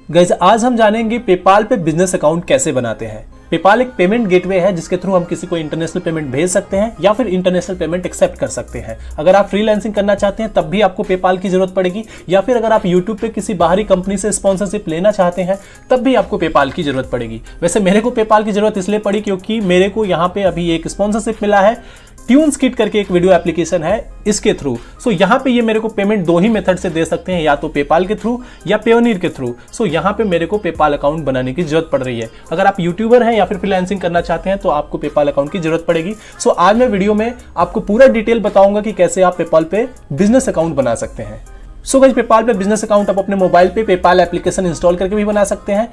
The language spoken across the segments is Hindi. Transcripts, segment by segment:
गाइस आज हम जानेंगे पेपाल पे बिजनेस अकाउंट कैसे बनाते हैं। पेपाल एक पेमेंट गेटवे है जिसके थ्रू हम किसी को इंटरनेशनल पेमेंट भेज सकते हैं या फिर इंटरनेशनल पेमेंट एक्सेप्ट कर सकते हैं। अगर आप फ्रीलांसिंग करना चाहते हैं तब भी आपको पेपाल की जरूरत पड़ेगी, या फिर अगर आप यूट्यूब पे किसी बाहरी कंपनी से स्पॉन्सरशिप लेना चाहते हैं तब भी आपको पेपाल की जरूरत पड़ेगी। वैसे मेरे को पेपाल की जरूरत इसलिए पड़ी क्योंकि मेरे को यहाँ पे अभी एक स्पॉन्सरशिप मिला है, ट्यून्सकिट करके एक वीडियो एप्लीकेशन है, इसके थ्रू। सो यहाँ पे ये मेरे को पेमेंट दो ही मेथड से दे सकते हैं, या तो पेपाल के थ्रू या पेयोनियर के थ्रू। सो यहाँ पे मेरे को पेपाल अकाउंट बनाने की जरूरत पड़ रही है। अगर आप यूट्यूबर हैं या फिर फ्रीलांसिंग करना चाहते हैं तो आपको पेपाल अकाउंट की जरूरत पड़ेगी। सो आज मैं वीडियो में आपको पूरा डिटेल बताऊंगा कि कैसे आप पेपाल पे बिजनेस अकाउंट बना सकते हैं। सो गाइस पेपाल पे बिजनेस अकाउंट आप अपने मोबाइल पे पेपाल एप्लीकेशन इंस्टॉल करके भी बना सकते हैं,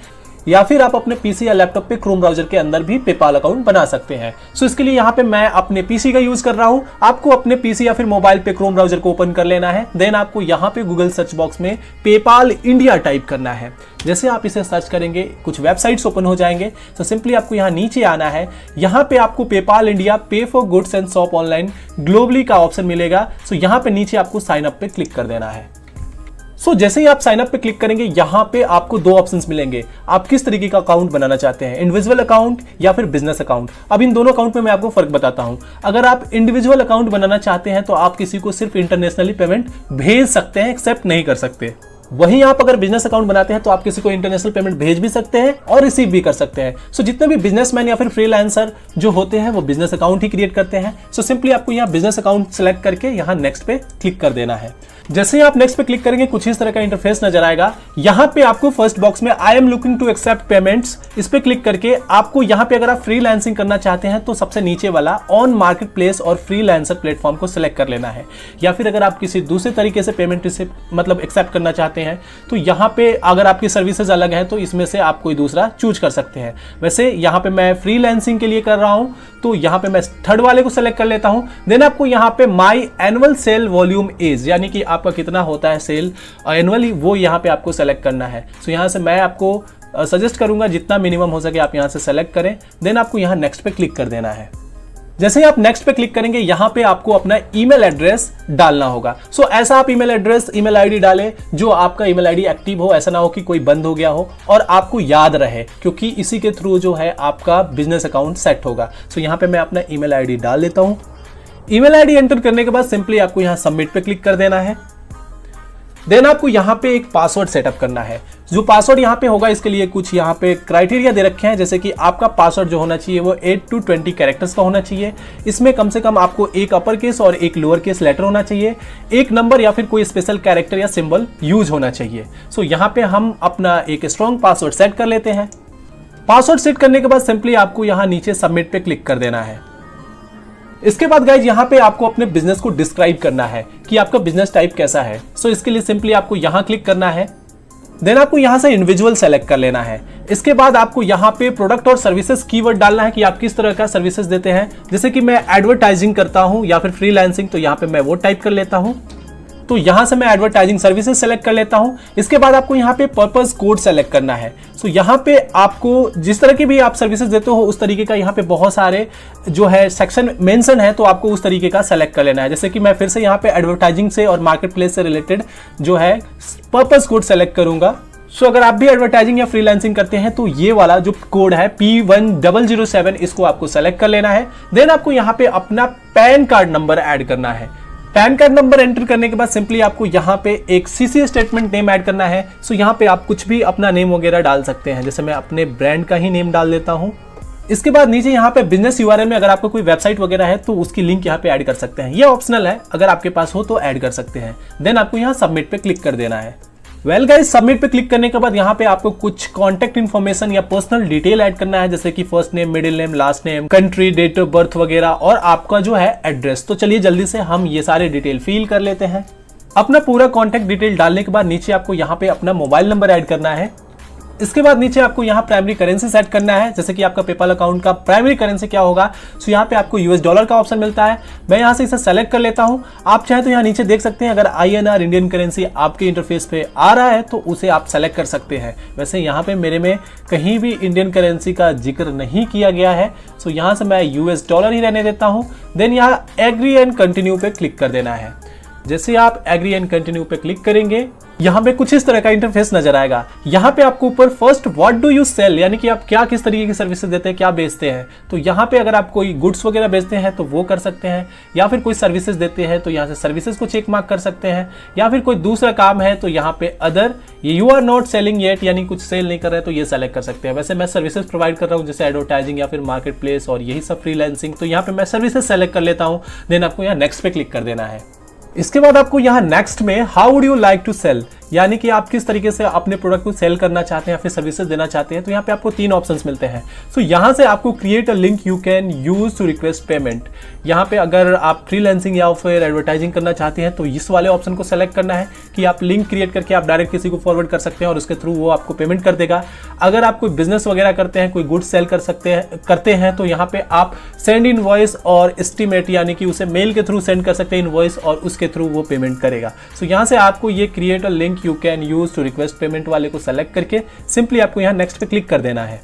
या फिर आप अपने पीसी या लैपटॉप पे क्रोम ब्राउजर के अंदर भी पेपाल अकाउंट बना सकते हैं। सो इसके लिए यहाँ पे मैं अपने पीसी का यूज कर रहा हूँ। आपको अपने पीसी या फिर मोबाइल पे क्रोम ब्राउजर को ओपन कर लेना है। देन आपको यहाँ पे गूगल सर्च बॉक्स में पेपाल इंडिया टाइप करना है। जैसे आप इसे सर्च करेंगे कुछ वेबसाइट्स ओपन हो जाएंगे। तो सिंपली आपको यहाँ नीचे आना है। यहाँ पे आपको पेपाल इंडिया पे for goods and shop online globally का ऑप्शन मिलेगा। सो यहाँ पे नीचे आपको साइन अप पे क्लिक कर देना है। सो जैसे ही आप साइन अप पे क्लिक करेंगे यहाँ पे आपको दो ऑप्शंस मिलेंगे। आप किस तरीके का अकाउंट बनाना चाहते हैं, इंडिविजुअल अकाउंट या फिर बिजनेस अकाउंट। अब इन दोनों अकाउंट में मैं आपको फर्क बताता हूं। अगर आप इंडिविजुअल अकाउंट बनाना चाहते हैं तो आप किसी को सिर्फ इंटरनेशनली पेमेंट भेज सकते हैं, एक्सेप्ट नहीं कर सकते। वहीं आप अगर बिजनेस अकाउंट बनाते हैं तो आप किसी को इंटरनेशनल पेमेंट भेज भी सकते हैं और रिसीव भी कर सकते हैं। सो जितने भी बिजनेसमैन या फिर फ्रीलांसर जो होते हैं वो बिजनेस अकाउंट ही क्रिएट करते हैं। सो सिंपली आपको यहाँ बिजनेस अकाउंट सेलेक्ट करके यहाँ नेक्स्ट पे क्लिक कर देना है। जैसे ही आप नेक्स्ट पे क्लिक करेंगे कुछ इस तरह का इंटरफेस नजर आएगा। यहाँ पे आपको फर्स्ट बॉक्स में I am looking to accept payments, इस पे क्लिक करके आपको यहाँ पे अगर आप फ्रीलांसिंग करना चाहते हैं तो सबसे नीचे वाला ऑन मार्केट प्लेस और फ्रीलांसर प्लेटफॉर्म को सिलेक्ट कर लेना है। या फिर अगर आप किसी दूसरे तरीके से पेमेंट मतलब एक्सेप्ट करना चाहते हैं तो यहाँ पे अगर आपकी सर्विसेज अलग है तो इसमें से आप कोई दूसरा चूज कर सकते हैं। वैसे यहाँ पे मैं फ्रीलांसिंग के लिए कर रहा हूँ तो यहाँ पे मैं थर्ड वाले को सेलेक्ट कर लेता हूँ। देन आपको यहाँ पे माई एनुअल सेल वॉल्यूम इज, यानी कि आपका कितना होता है सेल एनुअली, वो यहाँ पे आपको सेलेक्ट करना है। सो यहाँ से मैं आपको सजेस्ट करूंगा जितना मिनिमम हो सके आप यहाँ से सेलेक्ट करें। देन आपको यहाँ नेक्स्ट पे क्लिक कर देना है। जैसे ही आप नेक्स्ट पे क्लिक करेंगे यहाँ पे आपको अपना ईमेल एड्रेस डालना होगा। सो ऐसा आप ईमेल एड्रेस, ईमेल आईडी डालें जो आपका ईमेल आईडी एक्टिव हो, ऐसा ना हो कि कोई बंद हो गया हो और आपको याद रहे, क्योंकि इसी के थ्रू जो है आपका बिजनेस अकाउंट सेट होगा। सो यहाँ पे मैं अपना ईमेल आईडी डाल देता हूँ। ईमेल आईडी एंटर करने के बाद सिंपली आपको यहाँ सबमिट पे क्लिक कर देना है। देन आपको यहाँ पे एक पासवर्ड सेटअप करना है। जो पासवर्ड यहाँ पे होगा इसके लिए कुछ यहाँ पे क्राइटेरिया दे रखे हैं, जैसे कि आपका पासवर्ड जो होना चाहिए वो 8 to 20 कैरेक्टर्स का होना चाहिए। इसमें कम से कम आपको एक अपर केस और एक लोअर केस लेटर होना चाहिए, एक नंबर या फिर कोई स्पेशल कैरेक्टर या सिंबल यूज होना चाहिए। सो यहाँ पे हम अपना एक स्ट्रॉन्ग पासवर्ड सेट कर लेते हैं। पासवर्ड सेट करने के बाद सिंपली आपको यहाँ नीचे सबमिट पे क्लिक कर देना है। इसके बाद गाइज यहाँ पे आपको अपने बिजनेस को डिस्क्राइब करना है कि आपका बिजनेस टाइप कैसा है। सो इसके लिए सिंपली आपको यहाँ क्लिक करना है। देन आपको यहाँ से इंडिविजुअल सेलेक्ट कर लेना है। इसके बाद आपको यहाँ पे प्रोडक्ट और सर्विसेज कीवर्ड डालना है कि आप किस तरह का सर्विसेज देते हैं। जैसे कि मैं एडवर्टाइजिंग करता हूँ या फिर फ्रीलांसिंग, तो यहाँ पे मैं वो टाइप कर लेता हूँ। तो यहाँ से मैं एडवर्टाइजिंग सर्विसेज सेलेक्ट कर लेता हूँ। इसके बाद आपको यहाँ पे पर्पस कोड सेलेक्ट करना है। सो यहाँ पे आपको जिस तरह की भी आप सर्विसेज देते हो उस तरीके का यहाँ पे बहुत सारे जो है सेक्शन मेंशन है, तो आपको उस तरीके का सेलेक्ट कर लेना है। जैसे कि मैं फिर से यहाँ पे एडवर्टाइजिंग से और मार्केट प्लेस से रिलेटेड जो है पर्पस कोड सेलेक्ट करूंगा। सो अगर आप भी एडवर्टाइजिंग या फ्रीलांसिंग करते हैं तो ये वाला जो कोड है P1007 इसको आपको सेलेक्ट कर लेना है। देन आपको यहाँ पे अपना पैन कार्ड नंबर ऐड करना है। पैन कार्ड नंबर एंटर करने के बाद सिंपली आपको यहाँ पे एक सीसी स्टेटमेंट नेम ऐड करना है। सो यहाँ पे आप कुछ भी अपना नेम वगैरह डाल सकते हैं, जैसे मैं अपने ब्रांड का ही नेम डाल देता हूँ। इसके बाद नीचे यहाँ पे बिजनेस यूआरएल में अगर आपको कोई वेबसाइट वगैरह है तो उसकी लिंक यहाँ पे ऐड कर सकते हैं। ये ऑप्शनल है, अगर आपके पास हो तो ऐड कर सकते हैं। देन आपको यहाँ सबमिट पे क्लिक कर देना है। वेल गाइस सबमिट पे क्लिक करने के बाद यहाँ पे आपको कुछ कॉन्टेक्ट इन्फॉर्मेशन या पर्सनल डिटेल ऐड करना है, जैसे कि first name, middle name, last name, country, date of birth वगैरह और आपका जो है एड्रेस। तो चलिए जल्दी से हम ये सारे डिटेल फिल कर लेते हैं। अपना पूरा कॉन्टेक्ट डिटेल डालने के बाद नीचे आपको यहाँ पे अपना मोबाइल नंबर ऐड करना है। इसके बाद नीचे आपको यहाँ प्राइमरी करेंसी सेट करना है, जैसे कि आपका पेपाल अकाउंट का प्राइमरी करेंसी क्या होगा। सो यहाँ पे आपको यूएस डॉलर का ऑप्शन मिलता है। मैं यहाँ से इसे सेलेक्ट कर लेता हूँ। आप चाहे तो यहाँ नीचे देख सकते हैं, अगर INR इंडियन करेंसी आपके इंटरफेस पे आ रहा है तो उसे आप सेलेक्ट कर सकते हैं। वैसे यहाँ पे मेरे में कहीं भी इंडियन करेंसी का जिक्र नहीं किया गया है, सो यहाँ से मैं यूएस डॉलर ही रहने देता हूँ। देन यहाँ एग्री एंड कंटिन्यू पे क्लिक कर देना है। जैसे आप एग्री एंड कंटिन्यू पे क्लिक करेंगे यहाँ पे कुछ इस तरह का इंटरफेस नजर आएगा। यहाँ पे आपको ऊपर first what do you sell, यानी कि आप क्या किस तरीके की सर्विसेज देते हैं, क्या बेचते हैं। तो यहाँ पे अगर आप कोई गुड्स वगैरह बेचते हैं तो वो कर सकते हैं, या फिर कोई सर्विसेज देते हैं तो यहाँ से सर्विसेज को चेक मार्क कर सकते हैं, या फिर कोई दूसरा काम है तो यहाँ पे other, you are not selling yet, यानी कुछ सेल नहीं कर रहे तो ये सेलेक्ट कर सकते हैं। वैसे मैं सर्विसेज प्रोवाइड कर रहा हूँ जैसे एडवर्टाइजिंग या फिर मार्केट प्लेस और यही सब फ्रीलांसिंग, तो यहाँ पे मैं सर्विसेज सेलेक्ट कर लेता हूँ। देन आपको यहाँ नेक्स्ट पे क्लिक कर देना है। इसके बाद आपको यहाँ नेक्स्ट में how would you like to sell, यानी कि आप किस तरीके से अपने प्रोडक्ट को सेल करना चाहते हैं या फिर सर्विसेज देना चाहते हैं। तो यहाँ पे आपको 3 ऑप्शंस मिलते हैं। सो यहाँ से आपको create a link you can use to request payment. यहाँ पे अगर आप फ्रीलांसिंग या फिर एडवर्टाइजिंग करना चाहते हैं तो इस वाले ऑप्शन को सेलेक्ट करना है कि आप लिंक क्रिएट करके आप डायरेक्ट किसी को फॉरवर्ड कर सकते हैं और उसके थ्रू वो आपको पेमेंट कर देगा। अगर आप कोई बिजनेस वगैरह करते हैं, कोई गुड्स सेल करते हैं तो यहाँ पे आप सेंड इनवॉइस और एस्टीमेट, यानी कि उसे मेल के थ्रू सेंड कर सकते हैं इनवॉइस और उसके थ्रू वो पेमेंट करेगा। सो यहाँ से आपको ये create a link you can use to request payment वाले को सेलेक्ट करके सिंपली आपको यहाँ नेक्स्ट पे क्लिक कर देना है।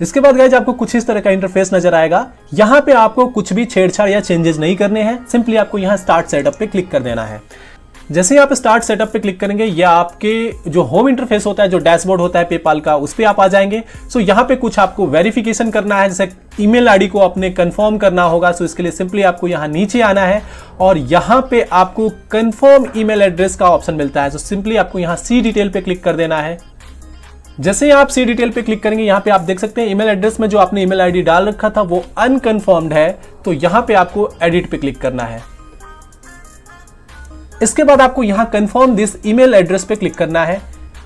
इसके बाद गाइस आपको कुछ इस तरह का इंटरफेस नजर आएगा। यहाँ पे आपको कुछ भी छेड़छाड़ या चेंजेस नहीं करने हैं, सिंपली आपको यहाँ स्टार्ट सेटअप पे क्लिक कर देना है। जैसे ही आप स्टार्ट सेटअप पे क्लिक करेंगे या आपके जो होम इंटरफेस होता है, जो डैशबोर्ड होता है पेपाल का, उस पे आप आ जाएंगे। सो यहाँ पे कुछ आपको वेरिफिकेशन करना है, जैसे ईमेल आईडी को अपने कंफर्म करना होगा। सो इसके लिए सिंपली आपको यहाँ नीचे आना है और यहाँ पे आपको कंफर्म ईमेल एड्रेस का ऑप्शन मिलता है। सो सिंपली आपको यहाँ सी डिटेल पे क्लिक कर देना है। जैसे ही आप सी डिटेल पे क्लिक करेंगे यहाँ पे आप देख सकते हैं ईमेल एड्रेस में जो आपने ईमेल आईडी डाल रखा था वो अनकंफर्म्ड है, तो यहाँ पे आपको एडिट पे क्लिक करना है। इसके बाद आपको यहां कंफर्म दिस ईमेल एड्रेस पे क्लिक करना है।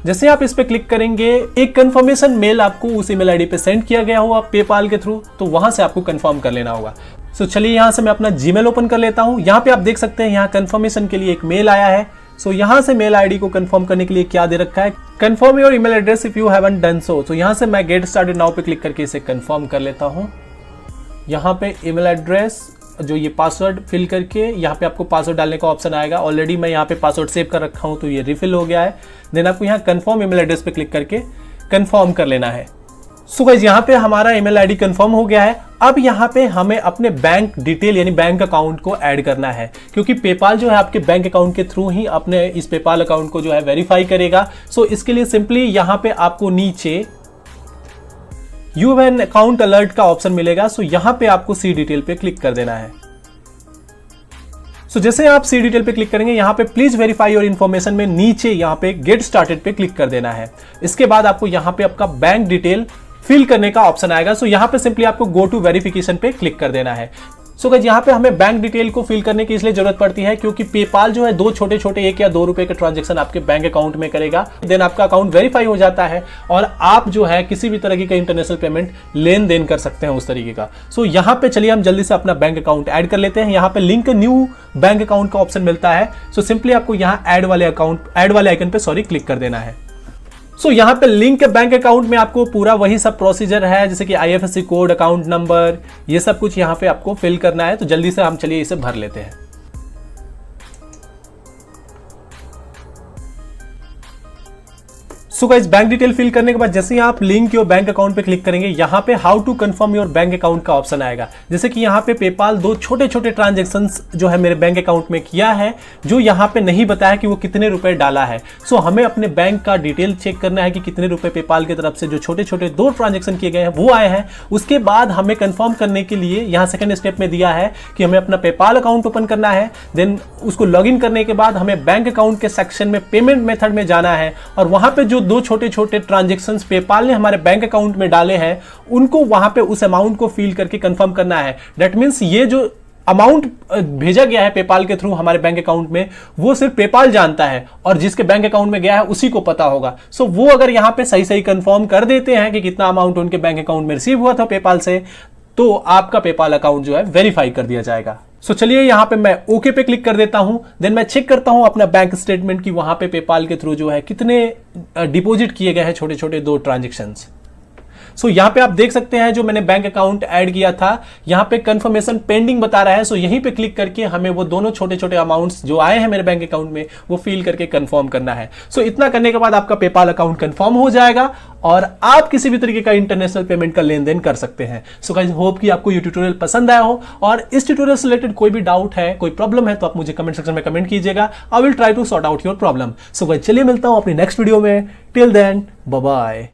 जैसे आप इस पे क्लिक करेंगे एक कंफर्मेशन मेल आपको उस ईमेल आईडी पे सेंड किया गया होगा पेपाल के थ्रू, तो वहां से आपको कंफर्म कर लेना होगा। सो चलिए यहां से मैं अपना जीमेल ओपन कर लेता हूं। यहां पे आप देख सकते हैं यहां कंफर्मेशन के लिए एक मेल आया है। सो यहां से मेल आईडी को कंफर्म करने के लिए क्या दे रखा है, confirm your email address if you haven't done so. तो यहां से मैं गेट स्टार्टेड नाउ पे क्लिक करके इसे कंफर्म कर लेता हूं। यहां पे ईमेल एड्रेस जो ये पासवर्ड फिल करके यहाँ पे आपको पासवर्ड डालने का ऑप्शन आएगा। ऑलरेडी मैं यहाँ पे पासवर्ड सेव कर रखा हूँ तो ये रिफिल हो गया है। देन आपको यहाँ कंफर्म ईमेल एड्रेस पे क्लिक करके कंफर्म कर लेना है। सो गाइस यहाँ पे हमारा ईमेल आईडी कंफर्म हो गया है। अब यहाँ पे हमें अपने बैंक डिटेल यानी बैंक अकाउंट को ऐड करना है, क्योंकि पेपाल जो है आपके बैंक अकाउंट के थ्रू ही अपने इस पेपाल अकाउंट को जो है वेरीफाई करेगा। सो इसके लिए सिंपली यहाँ पे आपको नीचे you have an account alert का ऑप्शन मिलेगा। सो यहां पे आपको सी डिटेल पे क्लिक कर देना है। सो जैसे आप सी डिटेल पे क्लिक करेंगे यहाँ पे प्लीज वेरीफाई योर इन्फॉर्मेशन में नीचे यहाँ पे गेट स्टार्टेड पे क्लिक कर देना है। इसके बाद आपको यहाँ पे आपका बैंक डिटेल फिल करने का ऑप्शन आएगा। सो यहाँ पे सिंपली आपको गो टू वेरिफिकेशन पे क्लिक कर देना है। सो गाइस यहाँ पे हमें बैंक डिटेल को फिल करने की इसलिए जरूरत पड़ती है क्योंकि पेपाल जो है 2 छोटे-छोटे 1 या 2 रुपए के ट्रांजैक्शन आपके बैंक अकाउंट में करेगा। देन आपका अकाउंट वेरीफाई हो जाता है और आप जो है किसी भी तरह की इंटरनेशनल पेमेंट लेन देन कर सकते हैं उस तरीके का। सो यहाँ पे चलिए हम जल्दी से अपना बैंक अकाउंट ऐड कर लेते हैं। यहाँ पे लिंक न्यू बैंक अकाउंट का ऑप्शन मिलता है। सो सिंपली आपको यहाँ ऐड वाले आइकन पे क्लिक कर देना है। सो यहाँ पे लिंक बैंक अकाउंट में आपको पूरा वही सब प्रोसीजर है, जैसे कि IFSC कोड, अकाउंट नंबर, ये सब कुछ यहाँ पे आपको फिल करना है। तो जल्दी से हम चलिए इसे भर लेते हैं। So guys bank detail fill करने के बाद जैसे ही आप लिंक योर बैंक अकाउंट पे क्लिक करेंगे यहाँ पे how to confirm your bank account का ऑप्शन आएगा। जैसे कि यहाँ पे पेपाल 2 छोटे-छोटे ट्रांजैक्शंस जो है मेरे बैंक अकाउंट में किया है, जो यहाँ पे नहीं बताया कि वो कितने रुपए डाला है। सो हमें अपने बैंक का डिटेल चेक करना है कि कितने रुपए पेपाल की तरफ से जो छोटे-छोटे 2 ट्रांजैक्शन किए गए हैं वो आए हैं। उसके बाद हमें कंफर्म करने के लिए यहाँ सेकंड स्टेप में दिया है कि हमें अपना पेपाल अकाउंट ओपन करना है। देन उसको लॉग इन करने के बाद हमें बैंक अकाउंट के सेक्शन में पेमेंट मेथड में जाना है और वहां पे जो 2 छोटे-छोटे ट्रांजैक्शंस पेपाल ने हमारे बैंक अकाउंट में डाले हैं उनको वहां पे उस अमाउंट को फिल करके कंफर्म करना है। दैट मींस ये जो अमाउंट भेजा गया है पेपाल के थ्रू हमारे बैंक अकाउंट में वो सिर्फ पेपाल जानता है और जिसके बैंक अकाउंट में गया है उसी को पता होगा। सो वो अगर यहां पे सही कंफर्म कर देते हैं कि कितना अमाउंट उनके बैंक अकाउंट में रिसीव हुआ था पेपाल से, तो आपका पेपाल अकाउंट जो है वेरीफाई कर दिया जाएगा। सो चलिए यहाँ पे मैं ओके पे क्लिक कर देता हूं। देन मैं चेक करता हूं अपना बैंक स्टेटमेंट की वहां पे पेपाल के थ्रू जो है कितने डिपॉजिट किए गए हैं छोटे छोटे 2 ट्रांजेक्शंस। सो यहाँ पे आप देख सकते हैं जो मैंने बैंक अकाउंट ऐड किया था, यहाँ पे कंफर्मेशन पेंडिंग बता रहा है। सो यहीं पे क्लिक करके हमें वो दोनों छोटे छोटे अमाउंट्स जो आए हैं मेरे बैंक अकाउंट में वो फिल करके कंफर्म करना है। सो इतना करने के बाद आपका पेपाल अकाउंट कंफर्म हो जाएगा और आप किसी भी तरीके का इंटरनेशनल पेमेंट का लेन देन कर सकते हैं। सो गाइस, होप कि आपको ये ट्यूटोरियल पसंद आया हो, और इस ट्यूटोरियल से रिलेटेड कोई भी डाउट है, कोई प्रॉब्लम है, तो आप मुझे कमेंट सेक्शन में कमेंट कीजिएगा। I will try to sort out your problem. So guys, चलिए मिलता हूं अपनी नेक्स्ट वीडियो में। Till then, bye bye.